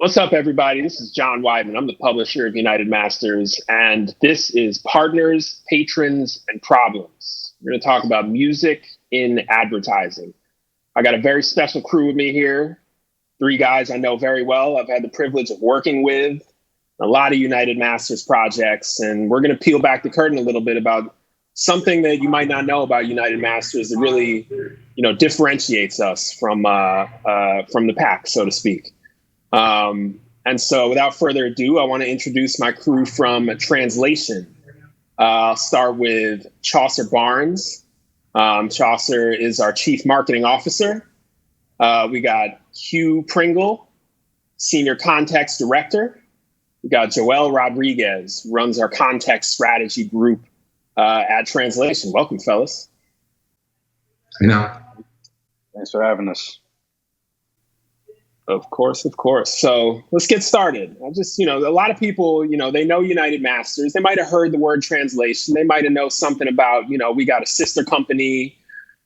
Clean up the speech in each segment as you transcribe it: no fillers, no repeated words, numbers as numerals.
What's up, everybody? This is Jon Weidman. I'm the publisher of UnitedMasters, and this is Partners, Patrons, and Problems. We're going to talk about music in advertising. I got a very special crew with me here. Three guys I know very well. I've had the privilege of working with a lot of UnitedMasters projects, and we're going to peel back the curtain a little bit about something that you might not know about UnitedMasters that really, differentiates us from the pack, so to speak. And so without further ado, I want to introduce my crew from Translation. I'll start with Chaucer Barnes. Chaucer is our Chief Marketing Officer. We got Hugh Pringle, Senior Context Director. We got Joel Rodriguez, who runs our Context Strategy Group at Translation. Welcome, fellas. Thanks for having us. Of course. So let's get started. A lot of people, they know UnitedMasters. They might have heard the word Translation. They might have known something about, we got a sister company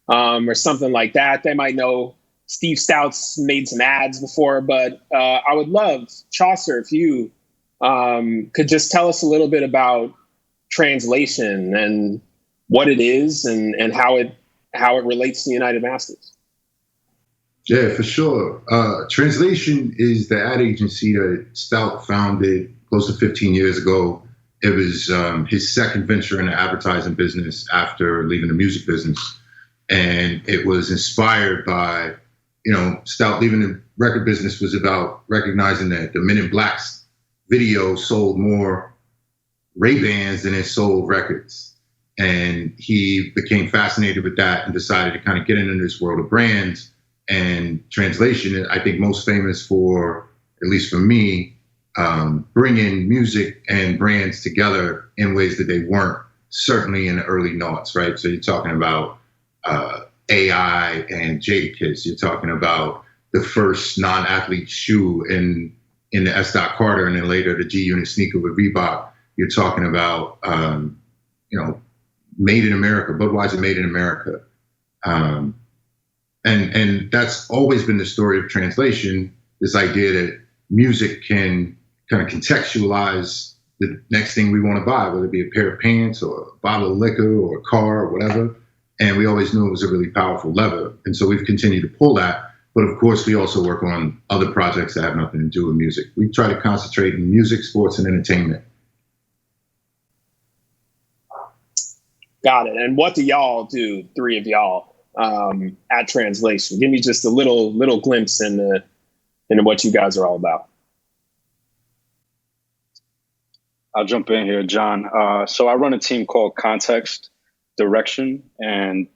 or something like that. They might know Steve Stout's made some ads before. But I would love, Chaucer, if you could just tell us a little bit about Translation and what it is and how it relates to UnitedMasters. Yeah, for sure. Translation is the ad agency that Stout founded close to 15 years ago. It was his second venture in the advertising business after leaving the music business. And it was inspired by, Stout leaving the record business was about recognizing that the Men in Black's video sold more Ray-Bans than it sold records. And he became fascinated with that and decided to kind of get into this world of brands. And Translation, I think most famous for, at least for me, bringing music and brands together in ways that they weren't, certainly in the early noughts, right? So you're talking about AI and Jadakiss. You're talking about the first non-athlete shoe in the S. Carter, and then later the G-Unit sneaker with Reebok. You're talking about, Made in America, Budweiser Made in America. And that's always been the story of Translation, this idea that music can kind of contextualize the next thing we want to buy, whether it be a pair of pants or a bottle of liquor or a car or whatever. And we always knew it was a really powerful lever. And so we've continued to pull that. But of course, we also work on other projects that have nothing to do with music. We try to concentrate in music, sports, and entertainment. Got it. And what do y'all do, three of y'all? At Translation? Give me just a little glimpse into what you guys are all about. I'll jump in here, John. So I run a team called Context Direction, and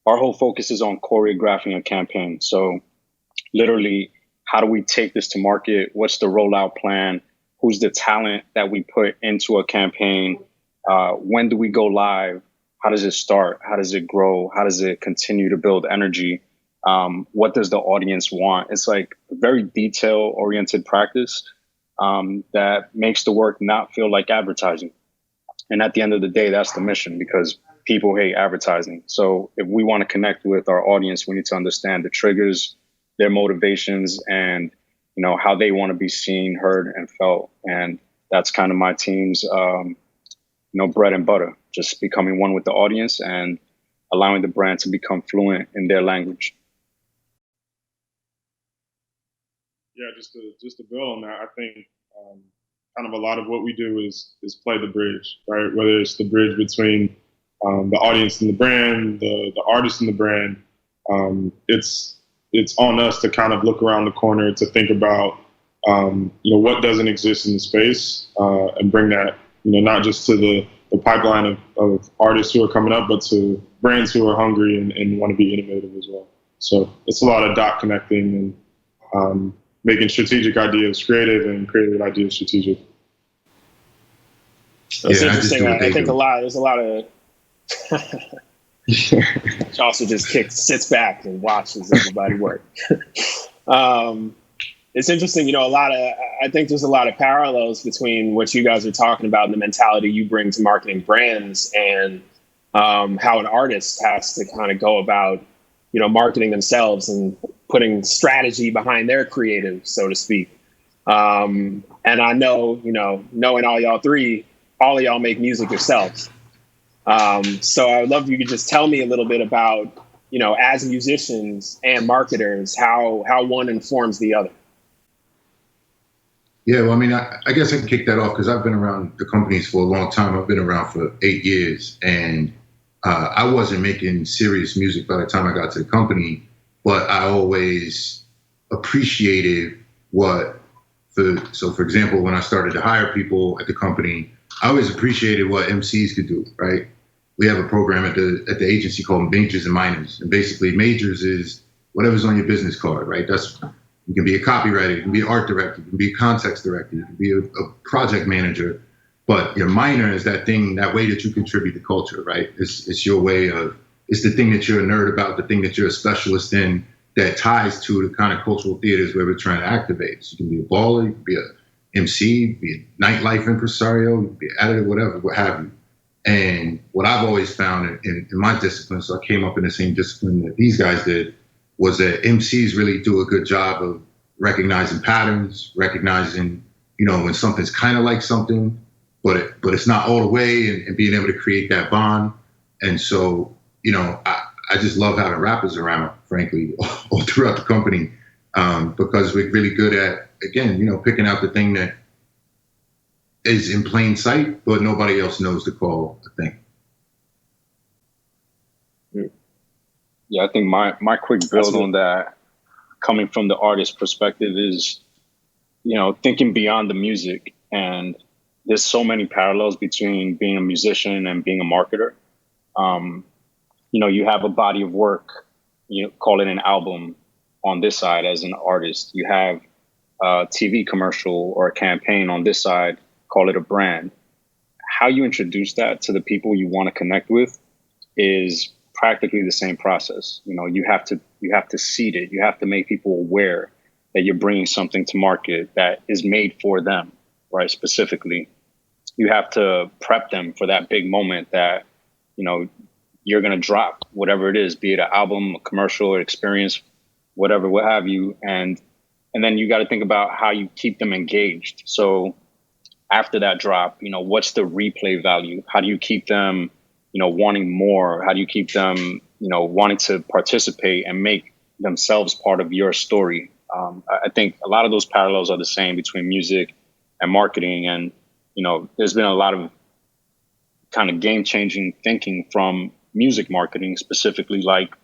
our whole focus is on choreographing a campaign. So literally, how do we take this to market? What's the rollout plan? Who's the talent that we put into a campaign? When do we go live? How does it start? How does it grow? How does it continue to build energy? What does the audience want? It's like a very detail-oriented practice that makes the work not feel like advertising. And at the end of the day, that's the mission, because people hate advertising. So if we want to connect with our audience, we need to understand the triggers, their motivations, and how they want to be seen, heard, and felt. And that's kind of my team's bread and butter. Just becoming one with the audience and allowing the brand to become fluent in their language. Yeah, just to build on that, I think kind of a lot of what we do is play the bridge, right? Whether it's the bridge between the audience and the brand, the artist and the brand, it's on us to kind of look around the corner to think about what doesn't exist in the space and bring that not just to the pipeline of artists who are coming up, but to brands who are hungry and want to be innovative as well. So it's a lot of dot connecting and making strategic ideas creative and creative ideas strategic. That's interesting. I think there's a lot of Chaucer just sits back and watches everybody work. It's interesting, I think there's a lot of parallels between what you guys are talking about and the mentality you bring to marketing brands and how an artist has to kind of go about, marketing themselves and putting strategy behind their creative, so to speak. And I know, knowing all y'all three, all of y'all make music yourselves. So I would love if you could just tell me a little bit about, as musicians and marketers, how one informs the other. Yeah, well, I mean, I guess I can kick that off because I've been around the companies for a long time. I've been around for 8 years, and I wasn't making serious music by the time I got to the company, but I always appreciated for example, when I started to hire people at the company, I always appreciated what MCs could do, right? We have a program at the agency called Majors and Minors, and basically majors is whatever's on your business card, right? You can be a copywriter, you can be an art director, you can be a context director, you can be a project manager, but your minor is that thing, that way that you contribute to culture, right? It's your way of, it's the thing that you're a nerd about, the thing that you're a specialist in that ties to the kind of cultural theaters where we're trying to activate. So you can be a baller, you can be a MC, you can be a nightlife impresario, you can be an editor, whatever, what have you. And what I've always found in my discipline, so I came up in the same discipline that these guys did, was that MCs really do a good job of recognizing patterns, recognizing, when something's kind of like something, but it's not all the way, and being able to create that bond. And so, I just love having rappers around, frankly, all throughout the company, because we're really good at, again, picking out the thing that is in plain sight, but nobody else knows to call a thing. Yeah, I think my quick build on that, coming from the artist perspective, is, thinking beyond the music. And there's so many parallels between being a musician and being a marketer. You have a body of work, call it an album on this side as an artist. You have a TV commercial or a campaign on this side, call it a brand. How you introduce that to the people you want to connect with is practically the same process. You have to seed it. You have to make people aware that you're bringing something to market that is made for them, right? Specifically, you have to prep them for that big moment that, you're going to drop whatever it is, be it an album, a commercial, or experience, whatever, what have you. And then you got to think about how you keep them engaged. So after that drop, what's the replay value? How do you keep them, wanting more? How do you keep them, wanting to participate and make themselves part of your story? I think a lot of those parallels are the same between music and marketing. And, there's been a lot of kind of game-changing thinking from music marketing, specifically like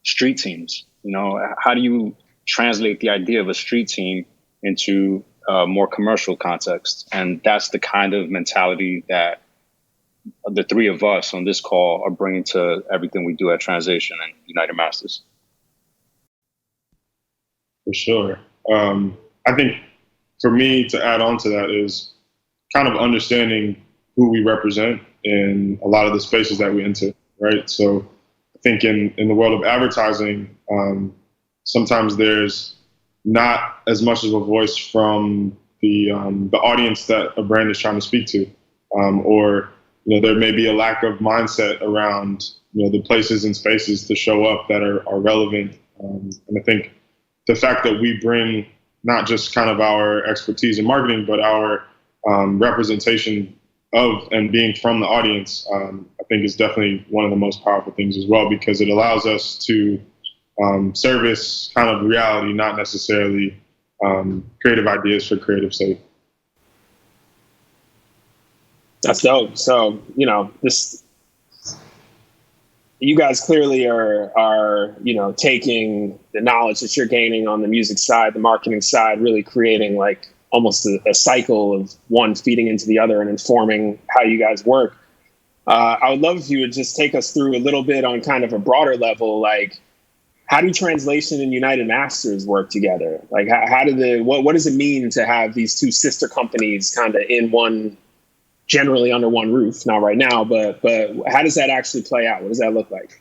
street teams. How do you translate the idea of a street team into a more commercial context? And that's the kind of mentality that the three of us on this call are bringing to everything we do at Translation and UnitedMasters. For sure. I think for me to add on to that is kind of understanding who we represent in a lot of the spaces that we enter, right? So I think in the world of advertising, sometimes there's not as much of a voice from the audience that a brand is trying to speak to, or there may be a lack of mindset around the places and spaces to show up that are relevant. And I think the fact that we bring not just kind of our expertise in marketing, but our representation of and being from the audience, I think is definitely one of the most powerful things as well, because it allows us to service kind of reality, not necessarily creative ideas for creative sake. That's dope. So, you guys clearly are taking the knowledge that you're gaining on the music side, the marketing side, really creating like almost a cycle of one feeding into the other and informing how you guys work. I would love if you would just take us through a little bit on kind of a broader level, like how do Translation and UnitedMasters work together? Like what does it mean to have these two sister companies kind of in one, generally under one roof, not right now, but how does that actually play out? What does that look like?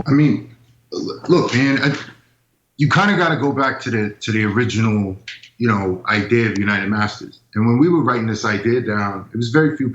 I mean, look, man, you kind of got to go back to the original, idea of UnitedMasters. And when we were writing this idea down, it was very few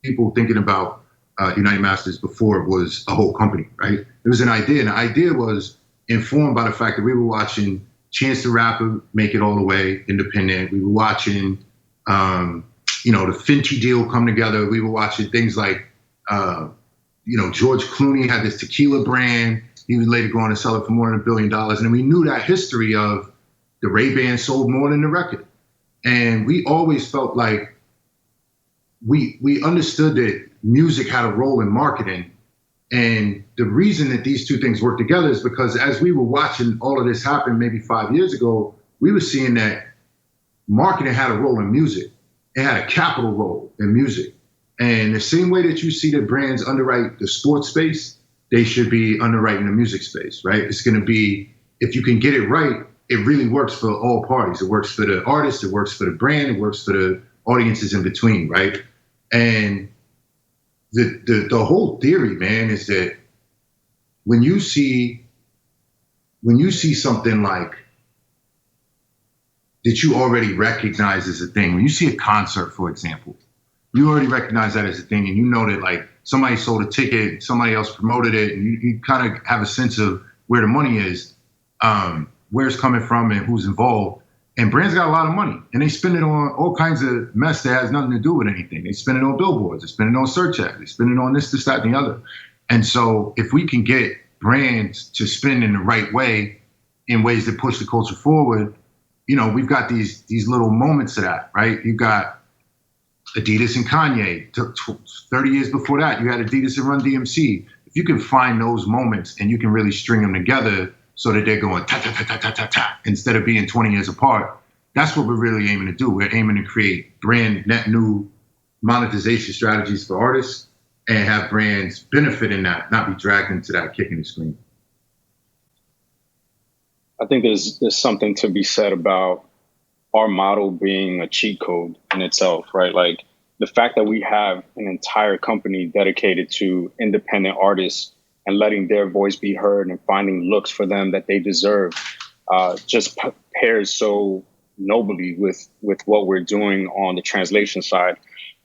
people thinking about UnitedMasters before it was a whole company, right? It was an idea, and the idea was informed by the fact that we were watching Chance the Rapper make it all the way independent. We were watching, the Fenty deal come together. We were watching things like, George Clooney had this tequila brand. He was later going to sell it for more than $1 billion. And then we knew that history of the Ray-Ban sold more than the record. And we always felt like we understood that music had a role in marketing. And the reason that these two things work together is because as we were watching all of this happen maybe 5 years ago, we were seeing that marketing had a role in music. It had a capital role in music. And the same way that you see that brands underwrite the sports space, they should be underwriting the music space, right? It's going to be, if you can get it right, it really works for all parties. It works for the artist, it works for the brand, it works for the audiences in between, right? And the whole theory, man, is that when you see something like that you already recognize as a thing, when you see a concert, for example, you already recognize that as a thing, and you know that like somebody sold a ticket, somebody else promoted it, and you kind of have a sense of where the money is, where it's coming from, and who's involved. And brands got a lot of money, and they spend it on all kinds of mess that has nothing to do with anything. They spend it on billboards, they spend it on search ads, they spend it on this, that, and the other. And so if we can get brands to spend in the right way, in ways that push the culture forward, we've got these little moments of that, right? You got Adidas and Kanye. 30 years before that, you had Adidas and Run DMC. If you can find those moments and you can really string them together so that they're going ta ta ta ta ta ta ta instead of being 20 years apart, that's what we're really aiming to do. We're aiming to create brand net new monetization strategies for artists and have brands benefit in that, not be dragged into that kicking and screaming. I think there's something to be said about our model being a cheat code in itself, right? Like the fact that we have an entire company dedicated to independent artists and letting their voice be heard and finding looks for them that they deserve just pairs so nobly with what we're doing on the translation side.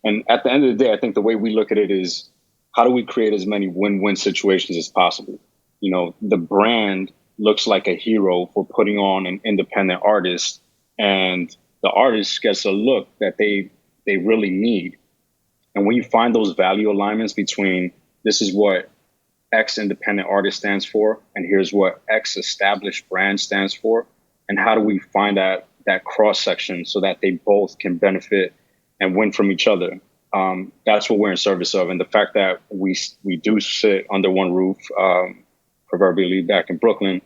And at the end of the day, I think the way we look at it is, how do we create as many win-win situations as possible? The brand looks like a hero for putting on an independent artist, and the artist gets a look that they really need. And when you find those value alignments between this is what X independent artist stands for, and here's what X established brand stands for, and how do we find that cross section so that they both can benefit and win from each other? That's what we're in service of. And the fact that we do sit under one roof, proverbially back in Brooklyn,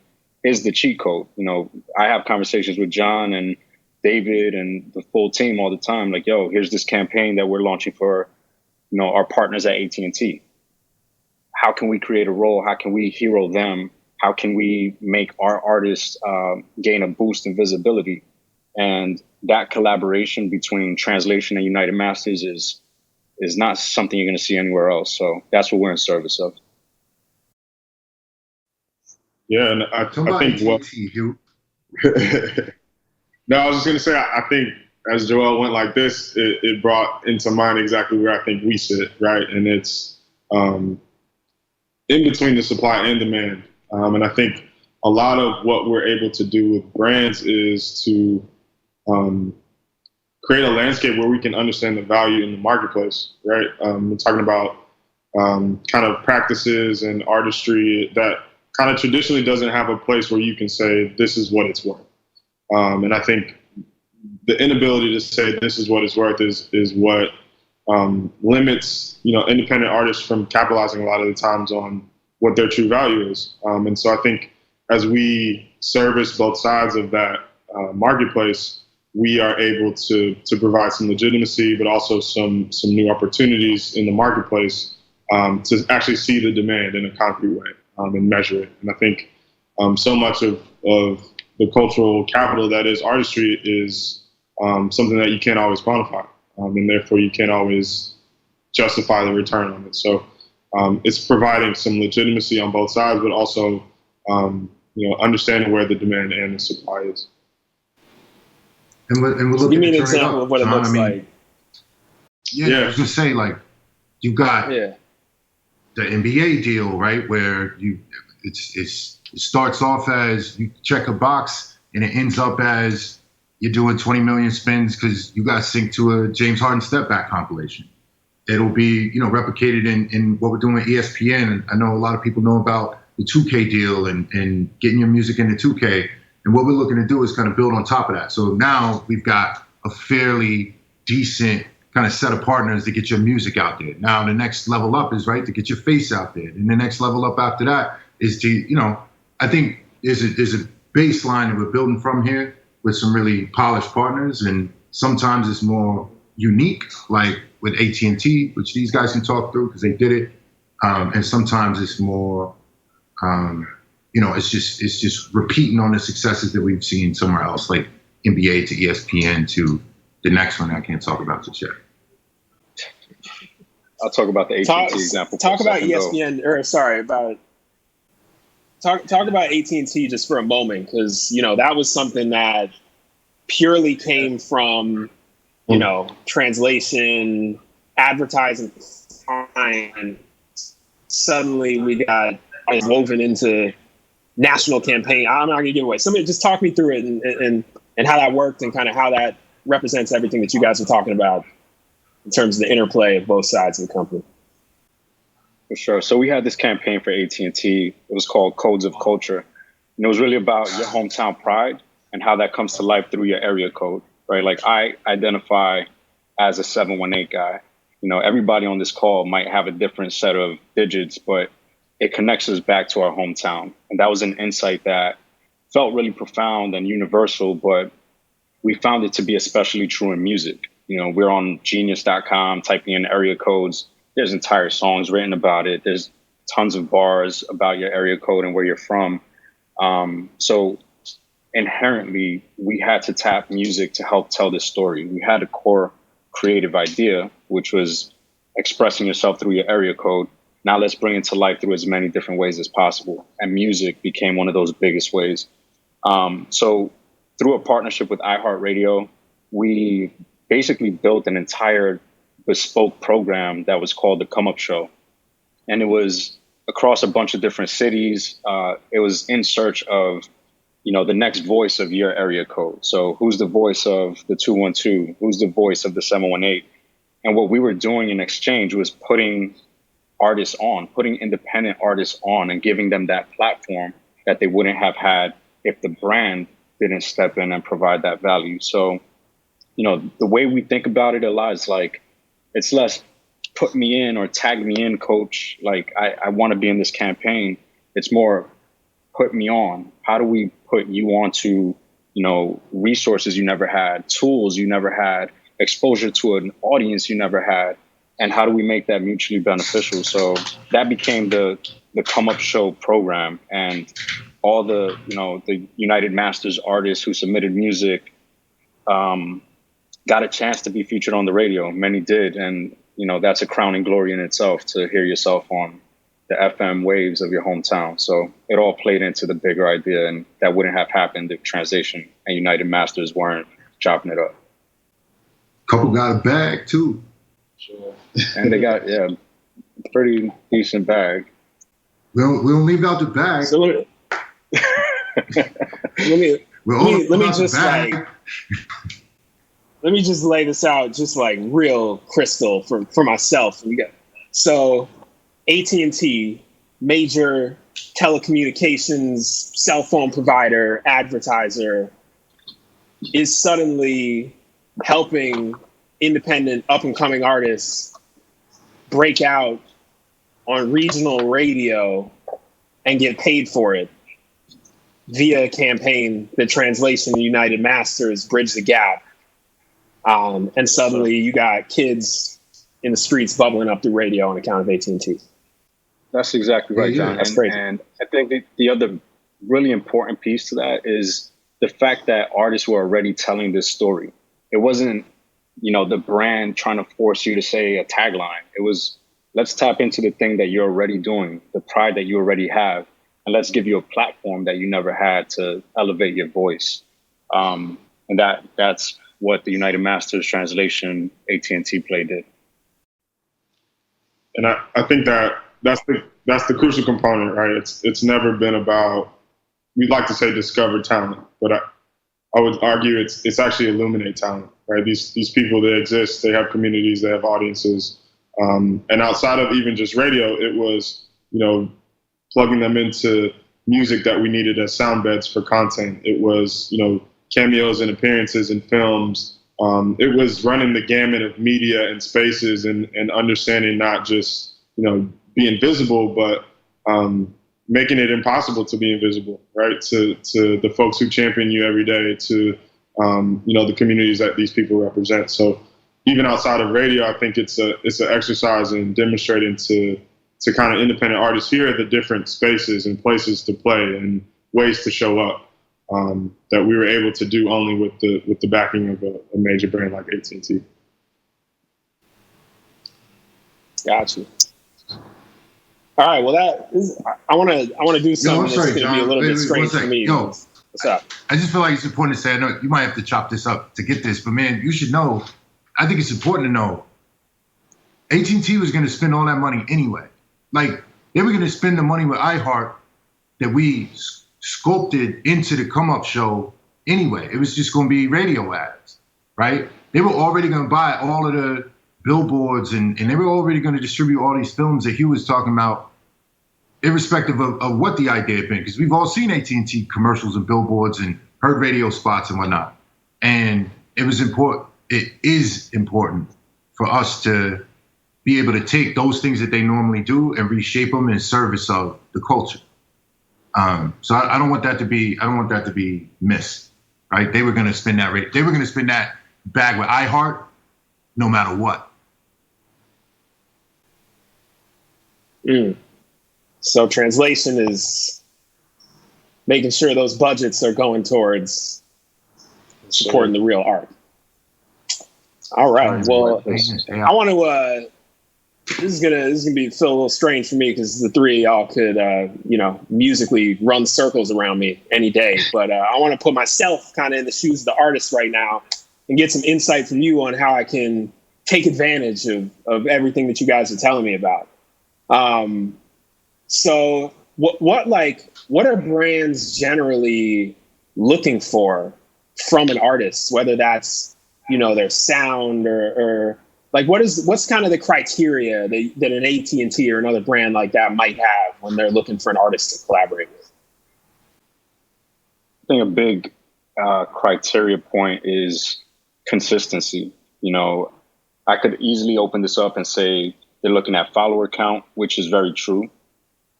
is the cheat code. I have conversations with John and David and the full team all the time. Like, yo, here's this campaign that we're launching for, our partners at AT&T. How can we create a role? How can we hero them? How can we make our artists gain a boost in visibility? And that collaboration between translation and UnitedMasters is not something you're going to see anywhere else. So that's what we're in service of. Yeah, and I think No, I was just going to say, I think as Joel went like this, it brought into mind exactly where I think we sit, right? And it's in between the supply and demand. And I think a lot of what we're able to do with brands is to create a landscape where we can understand the value in the marketplace, right? We're talking about kind of practices and artistry that kind of traditionally doesn't have a place where you can say, this is what it's worth. And I think the inability to say this is what it's worth is what limits, independent artists from capitalizing a lot of the times on what their true value is. And so I think as we service both sides of that marketplace, we are able to provide some legitimacy, but also some new opportunities in the marketplace to actually see the demand in a concrete way and measure it. And I think so much of the cultural capital that is artistry is something that you can't always quantify, and therefore you can't always justify the return on it. So it's providing some legitimacy on both sides, but also understanding where the demand and the supply is. And we're looking Give me an to example of what it looks like. Yeah, I was gonna say, like, you got the NBA deal, right? Where it starts off as you check a box and it ends up as you're doing 20 million spins because you got synced to a James Harden step back compilation. It'll be, replicated in what we're doing with ESPN. I know a lot of people know about the 2K deal and getting your music into 2K. And what we're looking to do is kind of build on top of that. So now we've got a fairly decent kind of set of partners to get your music out there. Now the next level up is, right, to get your face out there. And the next level up after that is to, I think there's a baseline that we're building from here with some really polished partners. And sometimes it's more unique, like with AT&T, which these guys can talk through because they did it. And sometimes it's more, it's just repeating on the successes that we've seen somewhere else, like NBA to ESPN to the next one I can't talk about just yet. I'll talk about the AT&T example. Talk about ESPN, talk about AT&T just for a moment, because that was something that purely came from translation, advertising, and suddenly we got woven into national campaign. I'm not gonna give away. Somebody just talk me through it and how that worked and kind of how that represents everything that you guys are talking about in terms of the interplay of both sides of the company. For sure. So we had this campaign for AT&T. It was called Codes of Culture. And it was really about your hometown pride and how that comes to life through your area code, right? Like I identify as a 718 guy. Everybody on this call might have a different set of digits, but it connects us back to our hometown. And that was an insight that felt really profound and universal, but we found it to be especially true in music. We're on genius.com typing in area codes. There's entire songs written about it. There's tons of bars about your area code and where you're from. So inherently, we had to tap music to help tell this story. We had a core creative idea, which was expressing yourself through your area code. Now let's bring it to life through as many different ways as possible. And music became one of those biggest ways. So through a partnership with iHeartRadio, we basically built an entire bespoke program that was called the Come Up Show. And it was across a bunch of different cities. It was in search of, the next voice of your area code. So who's the voice of the 212? Who's the voice of the 718? And what we were doing in exchange was putting independent artists on and giving them that platform that they wouldn't have had if the brand didn't step in and provide that value. So, the way we think about it a lot is like, it's less put me in or tag me in, coach. Like, I want to be in this campaign. It's more put me on. How do we put you onto, resources you never had, tools you never had, exposure to an audience you never had? And how do we make that mutually beneficial? So that became the Come Up Show program. And all the UnitedMasters artists who submitted music got a chance to be featured on the radio. Many did. And, that's a crowning glory in itself to hear yourself on the FM waves of your hometown. So it all played into the bigger idea. And that wouldn't have happened if Translation and UnitedMasters weren't chopping it up. Couple got a bag, too. Sure. And they got, pretty decent bag. We don't leave out the bag. So let me just lay this out, just like real crystal for myself. So AT&T, major telecommunications cell phone provider, advertiser, is suddenly helping independent up and coming artists break out on regional radio and get paid for it via a campaign, the Translation UnitedMasters Bridge the Gap. And suddenly you got kids in the streets bubbling up through radio on account of AT&T. That's exactly right, John. That's crazy. And I think the other really important piece to that is the fact that artists were already telling this story. It wasn't, the brand trying to force you to say a tagline. It was, let's tap into the thing that you're already doing, the pride that you already have, and let's give you a platform that you never had to elevate your voice. And that's what the UnitedMasters Translation AT&T play did. And I think that's the crucial component, right? It's never been about, we'd like to say discover talent, but I would argue it's actually illuminate talent, right? These people, they exist, they have communities, they have audiences. And outside of even just radio, it was, plugging them into music that we needed as sound beds for content. It was, cameos and appearances in films. It was running the gamut of media and spaces and understanding not just, being visible, but making it impossible to be invisible, right? To the folks who champion you every day, to, the communities that these people represent. So even outside of radio, I think it's an exercise in demonstrating to kind of independent artists, here are the different spaces and places to play and ways to show up that we were able to do only with the backing of a major brand like AT&T. Gotcha. All right. Well, I want to do something that's going to be a little bit strange for me. What's up? I just feel like it's important to say, I know you might have to chop this up to get this, but man, you should know, I think it's important to know, AT&T was going to spend all that money anyway. Like, they were going to spend the money with iHeart that we sculpted into the Come Up show anyway. It was just going to be radio ads, right? They were already going to buy all of the billboards and they were already going to distribute all these films that Hugh was talking about, irrespective of what the idea had been, because we've all seen AT&T commercials and billboards and heard radio spots and whatnot. And it was important. It is important for us to be able to take those things that they normally do and reshape them in service of the culture. So I don't want that to be missed, right? They were going to spend that they were going to spend that bag with iHeart no matter what. So translation is making sure those budgets are going towards supporting the real art. All right. Well, I want to. This is gonna feel a little strange for me because the three of y'all could, musically run circles around me any day. But I want to put myself kind of in the shoes of the artist right now and get some insight from you on how I can take advantage of everything that you guys are telling me about. So what are brands generally looking for from an artist, whether that's, their sound or like, what's kind of the criteria that an AT&T or another brand like that might have when they're looking for an artist to collaborate with? I think a big criteria point is consistency. I could easily open this up and say they're looking at follower count, which is very true.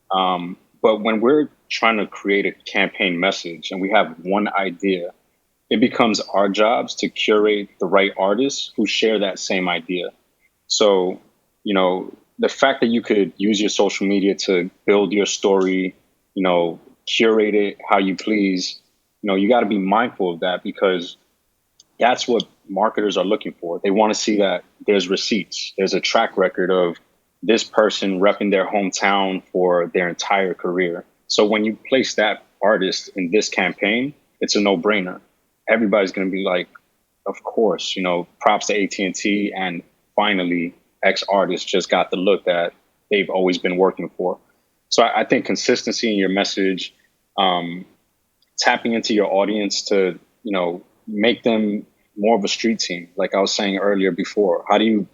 But when we're trying to create a campaign message and we have one idea, it becomes our jobs to curate the right artists who share that same idea. So, the fact that you could use your social media to build your story, curate it how you please, you got to be mindful of that, because that's what marketers are looking for. They want to see that there's receipts. There's a track record of this person repping their hometown for their entire career. So when you place that artist in this campaign, it's a no-brainer. Everybody's going to be like, of course, props to AT&T, and finally X artist just got the look that they've always been working for. So I think consistency in your message, tapping into your audience to, make them more of a street team. Like I was saying earlier before, how do you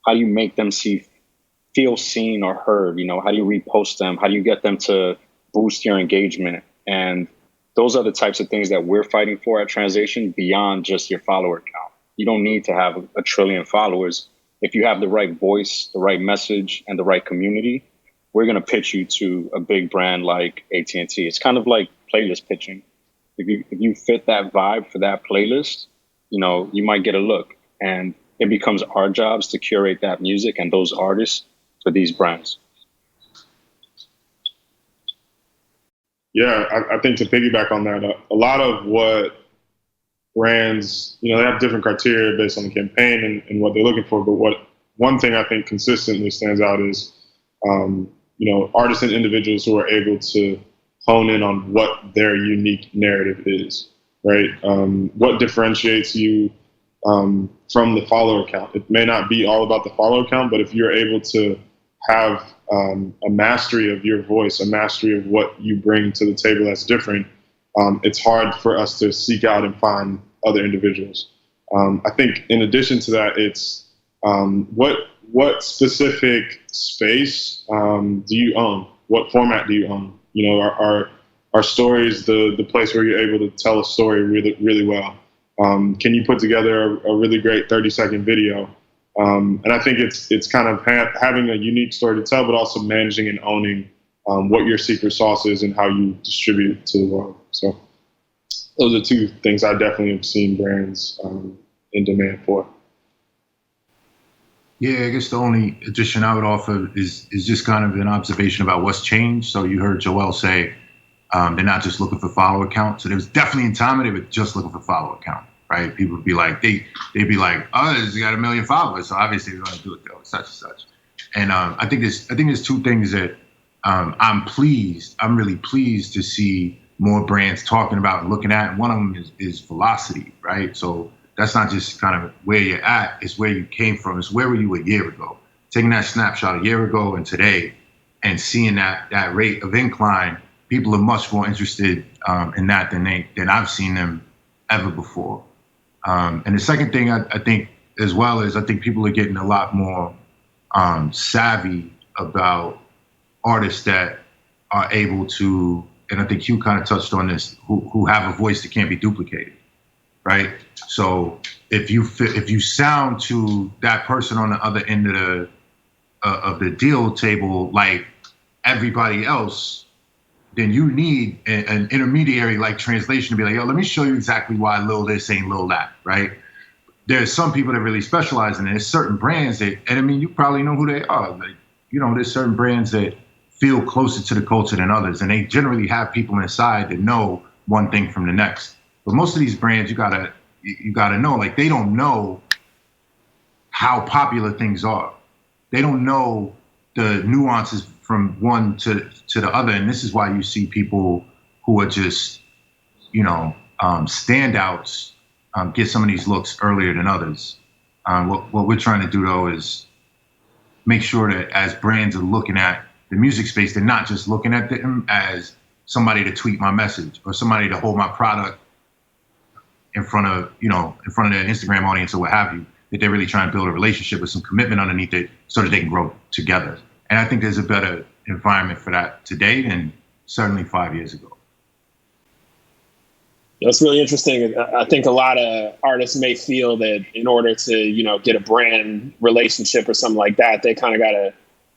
make them feel seen or heard? How do you repost them? How do you get them to boost your engagement? And those are the types of things that we're fighting for at Translation, beyond just your follower count. You don't need to have a trillion followers. If you have the right voice, the right message, and the right community, we're going to pitch you to a big brand like AT&T. It's kind of like playlist pitching. If you fit that vibe for that playlist, you might get a look. And it becomes our jobs to curate that music and those artists for these brands. Yeah, I think to piggyback on that, a lot of what brands, they have different criteria based on the campaign and what they're looking for. But one thing I think consistently stands out is, artists and individuals who are able to hone in on what their unique narrative is, right? What differentiates you from the follower count? It may not be all about the follower count, but if you're able to have a mastery of your voice, a mastery of what you bring to the table that's different, it's hard for us to seek out and find other individuals. I think in addition to that, it's what specific space do you own? What format do you own? You know, our stories the place where you're able to tell a story really, really well? Can you put together a really great 30-second video? And I think it's kind of having a unique story to tell, but also managing and owning what your secret sauce is and how you distribute it to the world. So those are two things I definitely have seen brands in demand for. Yeah, I guess the only addition I would offer is just kind of an observation about what's changed. So you heard Joel say they're not just looking for follower count. So there was definitely a time when they were just looking for follower count, right? People would be like, they'd be like, oh, he's got 1 million followers, so obviously we're going to do it though, such and such. And I think there's two things that I'm really pleased to see more brands talking about and looking at. And one of them is velocity, right? So that's not just kind of where you're at, it's where you came from. It's where were you a year ago? Taking that snapshot a year ago and today and seeing that rate of incline, people are much more interested in that than I've seen them ever before. And the second thing I think as well is I think people are getting a lot more savvy about artists that are able to, and I think Hugh kind of touched on this, who have a voice that can't be duplicated, right? So if you sound to that person on the other end of the deal table like everybody else, then you need an intermediary like translation to be like, yo, let me show you exactly why Lil this ain't Lil that, right? There's some people that really specialize in it. There's certain brands that, and I mean, you probably know who they are. Like, you know, there's certain brands that feel closer to the culture than others, and they generally have people inside that know one thing from the next. But most of these brands, you gotta know, like, they don't know how popular things are. They don't know the nuances from one to the other, and this is why you see people who are just, you know, standouts get some of these looks earlier than others. What we're trying to do though is make sure that as brands are looking at the music space, they're not just looking at them as somebody to tweet my message or somebody to hold my product in front of their Instagram audience or what have you, that they're really trying to build a relationship with some commitment underneath it so that they can grow together. And I think there's a better environment for that today than certainly 5 years ago. That's really interesting. I think a lot of artists may feel that in order to, you know, get a brand relationship or something like that, they kind of got to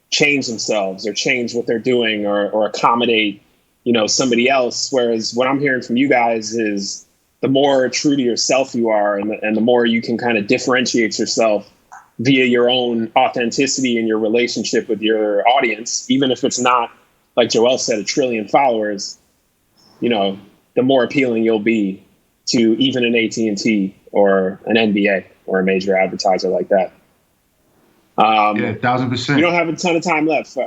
change themselves or change what they're doing or accommodate, you know, somebody else. Whereas what I'm hearing from you guys is the more true to yourself you are and the more you can kind of differentiate yourself via your own authenticity and your relationship with your audience, even if it's not, like Joel said, 1 trillion followers, you know, the more appealing you'll be to even an AT&T or an NBA or a major advertiser like that. Yeah, 1,000%. We don't have a ton of time left.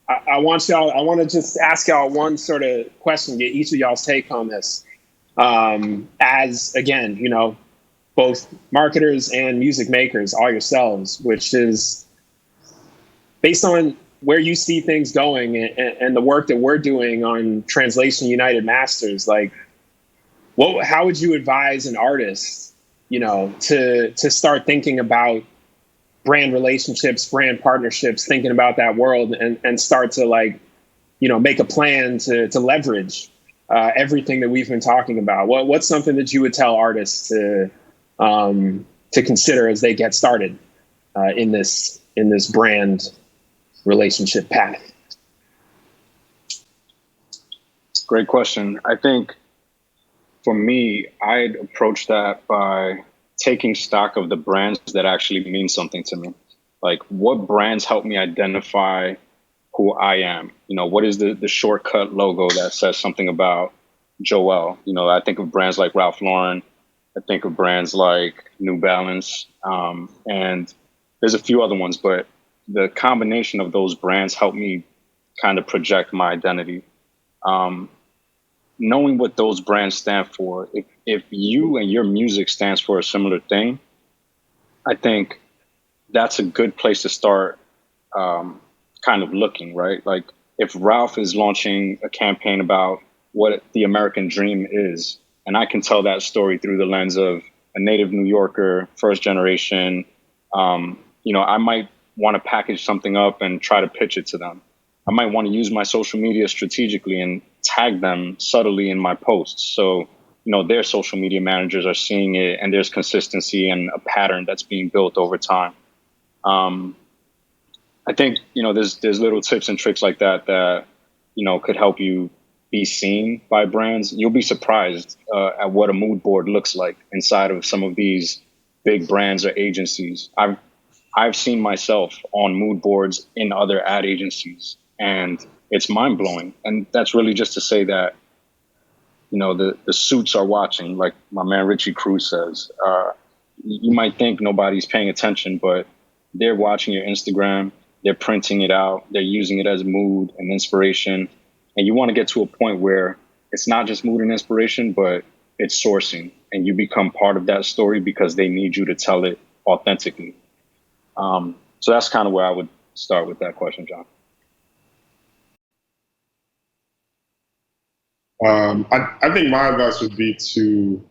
I want to just ask y'all one sort of question, get each of y'all's take on this. As, again, you know, both marketers and music makers, all yourselves, which is based on where you see things going and the work that we're doing on Translation UnitedMasters, like, how would you advise an artist, you know, to start thinking about brand relationships, brand partnerships, thinking about that world and start to, like, you know, make a plan to leverage everything that we've been talking about? What's something that you would tell artists to consider as they get started in this brand relationship path? Great question. I think for me, I'd approach that by taking stock of the brands that actually mean something to me. Like, what brands help me identify who I am? You know, what is the shortcut logo that says something about Joel? You know, I think of brands like Ralph Lauren. I think of brands like New Balance. And there's a few other ones, but the combination of those brands help me kind of project my identity. Knowing what those brands stand for, if you and your music stands for a similar thing, I think that's a good place to start kind of looking, right? Like, if Ralph is launching a campaign about what the American dream is. And I can tell that story through the lens of a native New Yorker, first generation. I might want to package something up and try to pitch it to them. I might want to use my social media strategically and tag them subtly in my posts. So, their social media managers are seeing it, and there's consistency and a pattern that's being built over time. I think, there's little tips and tricks like that could help you be seen by brands. You'll be surprised at what a mood board looks like inside of some of these big brands or agencies. I've seen myself on mood boards in other ad agencies, and it's mind blowing. And that's really just to say that, the suits are watching, like my man Richie Cruz says. You might think nobody's paying attention, but they're watching your Instagram. They're printing it out. They're using it as mood and inspiration. And you want to get to a point where it's not just mood and inspiration, but it's sourcing. And you become part of that story because they need you to tell it authentically. So that's kind of where I would start with that question, John. I think my advice would be to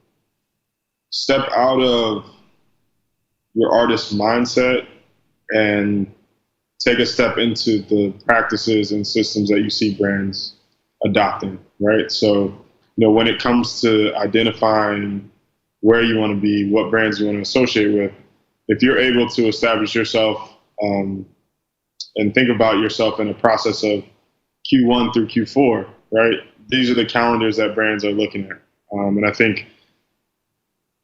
step out of your artist mindset and take a step into the practices and systems that you see brands adopting, right? So, when it comes to identifying where you want to be, what brands you want to associate with, if you're able to establish yourself and think about yourself in a process of Q1 through Q4, right? These are the calendars that brands are looking at. And I think,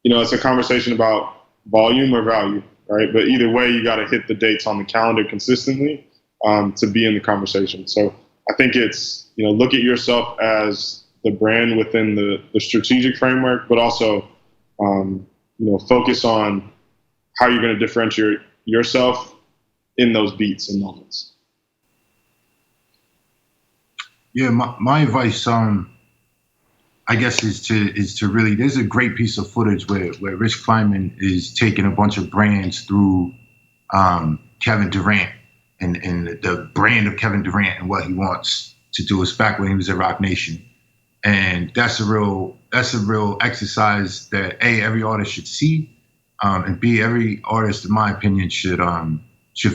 it's a conversation about volume or value, right? But either way, you got to hit the dates on the calendar consistently to be in the conversation. So I think it's, look at yourself as the brand within the strategic framework, but also, focus on how you're going to differentiate yourself in those beats and moments. Yeah, my advice, I guess, is to really. There's a great piece of footage where Rich Kleiman is taking a bunch of brands through Kevin Durant and the brand of Kevin Durant and what he wants to do. It's back when he was at Rock Nation, and that's a real exercise that every artist should see, and every artist, in my opinion, should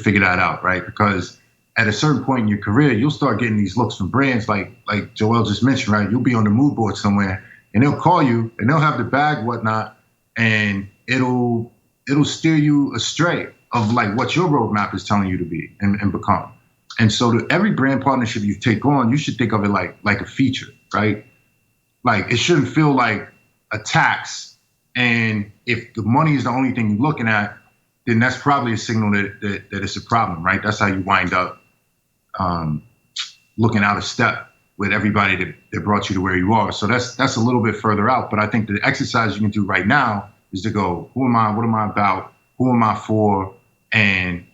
figure that out, right? Because at a certain point in your career, you'll start getting these looks from brands like Joel just mentioned, right? You'll be on the mood board somewhere and they'll call you and they'll have the bag, whatnot, and it'll steer you astray of like what your roadmap is telling you to be and become. And so to every brand partnership you take on, you should think of it like a feature, right? Like it shouldn't feel like a tax. And if the money is the only thing you're looking at, then that's probably a signal that it's a problem, right? That's how you wind up looking out of step with everybody that brought you to where you are. So that's a little bit further out. But I think the exercise you can do right now is to go, who am I? What am I about? Who am I for? And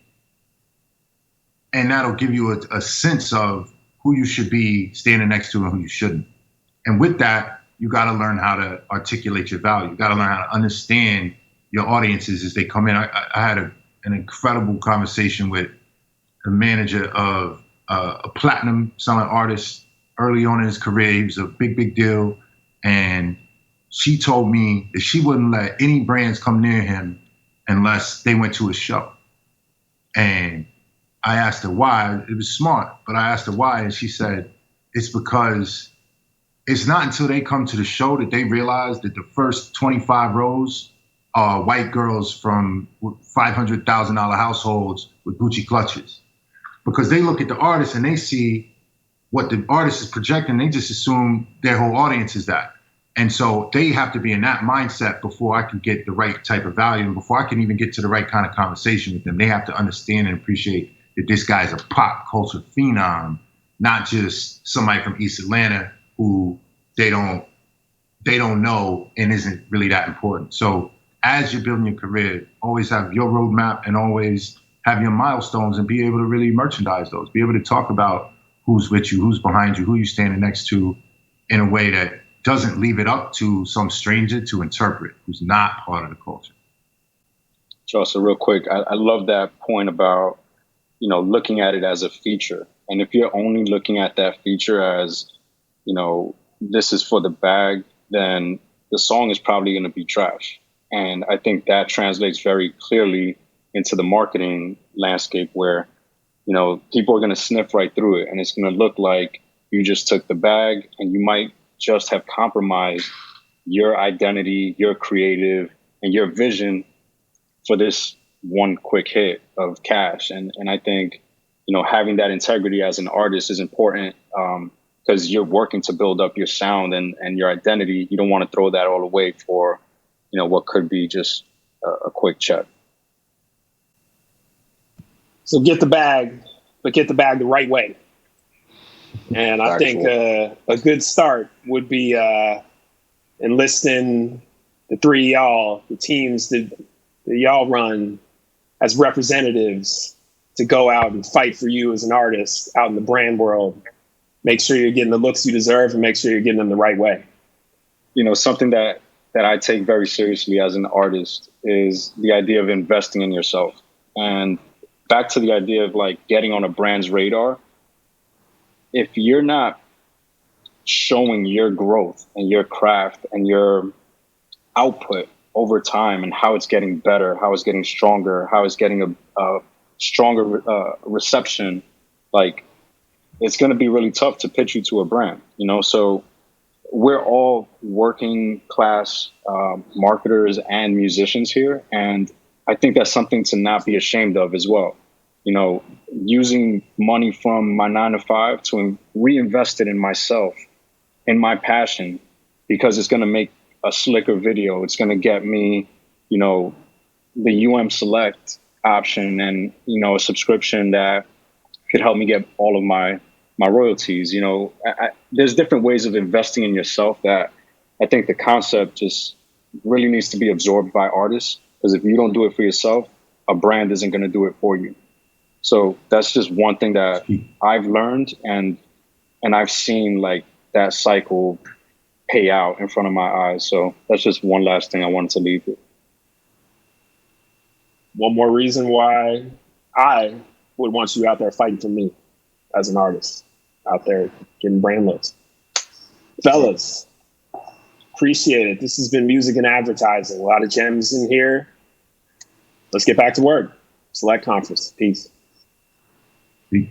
that'll give you a sense of who you should be standing next to and who you shouldn't. And with that, you got to learn how to articulate your value. You got to learn how to understand your audiences as they come in. I had an incredible conversation with the manager of a platinum selling artist early on in his career. He was a big deal. And she told me that she wouldn't let any brands come near him unless they went to a show. And I asked her why. It was smart, but I asked her why, and she said, it's because it's not until they come to the show that they realize that the first 25 rows are white girls from $500,000 households with Gucci clutches. Because they look at the artist and they see what the artist is projecting, they just assume their whole audience is that. And so they have to be in that mindset before I can get the right type of value and before I can even get to the right kind of conversation with them. They have to understand and appreciate that this guy's a pop culture phenom, not just somebody from East Atlanta who they don't know and isn't really that important. So as you're building your career, always have your roadmap and always have your milestones and be able to really merchandise those, be able to talk about who's with you, who's behind you, who you're standing next to in a way that doesn't leave it up to some stranger to interpret who's not part of the culture. Chaucer, real quick, I love that point about, looking at it as a feature. And if you're only looking at that feature as, this is for the bag, then the song is probably going to be trash. And I think that translates very clearly into the marketing landscape where, you know, people are going to sniff right through it, and it's going to look like you just took the bag, and you might just have compromised your identity, your creative, and your vision for this one quick hit of cash. And I think, you know, having that integrity as an artist is important, because you're working to build up your sound and your identity. You don't want to throw that all away for, you know, what could be just a quick check. So get the bag, but get the bag the right way. And I think a good start would be enlisting the three of y'all, the teams that y'all run as representatives to go out and fight for you as an artist out in the brand world. Make sure you're getting the looks you deserve and make sure you're getting them the right way. You know, something that I take very seriously as an artist is the idea of investing in yourself. And back to the idea of like getting on a brand's radar. If you're not showing your growth and your craft and your output over time and how it's getting better, how it's getting stronger, how it's getting a stronger reception, like it's going to be really tough to pitch you to a brand, you know? So we're all working class marketers and musicians here. And I think that's something to not be ashamed of as well. You know, using money from my 9-to-5 to reinvest it in myself, in my passion, because it's going to make a slicker video. It's going to get me, you know, the Select option and, you know, a subscription that could help me get all of my royalties. You know, there's different ways of investing in yourself that I think the concept just really needs to be absorbed by artists, because if you don't do it for yourself, a brand isn't going to do it for you. So that's just one thing that I've learned, and I've seen like that cycle pay out in front of my eyes. So that's just one last thing I wanted to leave with. One more reason why I would want you out there fighting for me as an artist, out there getting brand looks. Fellas, appreciate it. This has been Music and Advertising. A lot of gems in here. Let's get back to work. Select Conference. Peace. Peace.